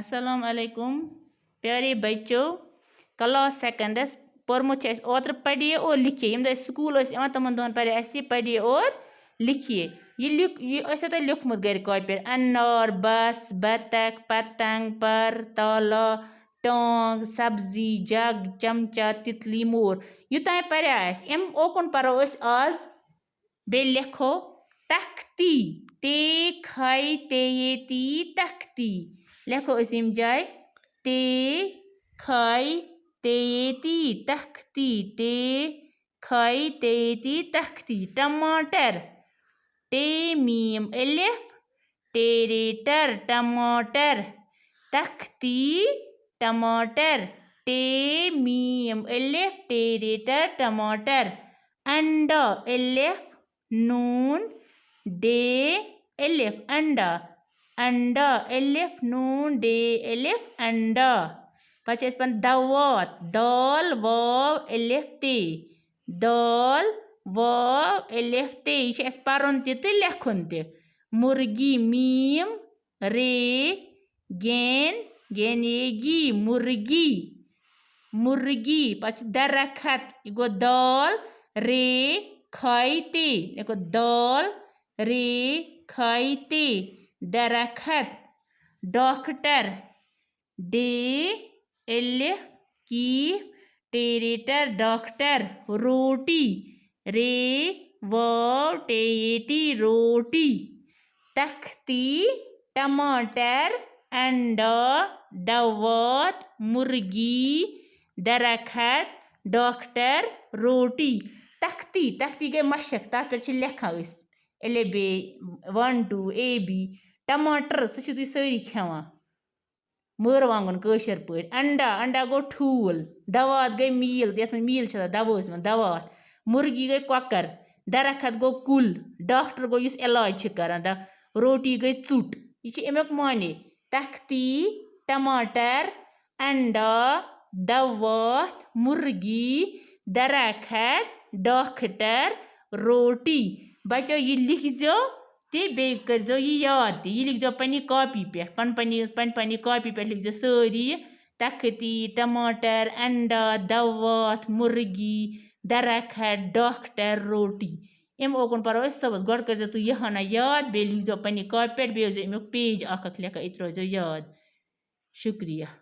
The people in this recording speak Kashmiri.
अस्सलाम वालेकुम प्यारे बच्चों क्लास सेकंडस पोरमुत ओत्र पढ़िए और लिखिए यम स्कूल तमन दोहन पढ़िए पढ़िए और लिखिए ये लिखमुत घर कॉपी पे अनार बस बतख पतंग पर ताला टांग सब्जी जग चमचा तितली मोर यूतान पढ़िया अम ओकुन पढ़ो आज बे लिखो तख्ती ते खाई ते ये ती तख्ती लिखो इम जाए ते खाई ते ये ती तख्ती ते खाई ते ये ती तख्ती टमाटर टे मीम अलिफ टेरेटर टमाटर तख्ती टमाटर टे मीम अलिफ टेरेटर टमाटर अंडा अलिफ नून डे अलिफ अंडा अंडा अलिफ नून डे अलिफ अंडा पच दवात दाल वाव अलिफ ते दाल वाव अलिफ ते यह पर्न तो लेखुन ते मुर्गी मीम रे गेन गेनेगी मुर्गी मुर्गी पच दरखत यह गो दाल रे खाइते लिखो दाल रे खाइते दरखत डॉक्टर डे अलिफ कीफ टेरेटर डॉक्टर रोटी रे वाव टेटी रोटी तख्ती टमाटर अंडा दवात मुर्गी दरखत डॉक्टर रोटी तख्ती तख्ती गई मशक तथ पे लिखान एले बे 1 2 AB टमाटर सह सारी खेवान मरवांगन कशर पे अंडा अंडा गो ठूल दवात गई मील ये मील दवा दवात मुर्गी गई कौकर दरखत गो कुल डॉक्टर गो इस इलाज करान रोटी गई चुट यह अमुक माने तख्ती टमाटर अंडा दवात मुर्गी दरखत डॉक्टर रोटी बच्चों ये लिख जो ते बे कर यह याद यह लिख जो पन्नी कॉपी पे पन्नी कॉपी पे लिख जो सारी तख्ती टमाटर अंडा दवात मुर्गी दरखत डॉक्टर रोटी अम ओकुन पढ़ो सबस गोड कर तु यह हना याद बे लिख जो पन्नी कॉपी पे बे अमुक पेज अख लेखा इत रोजो याद शुक्रिया।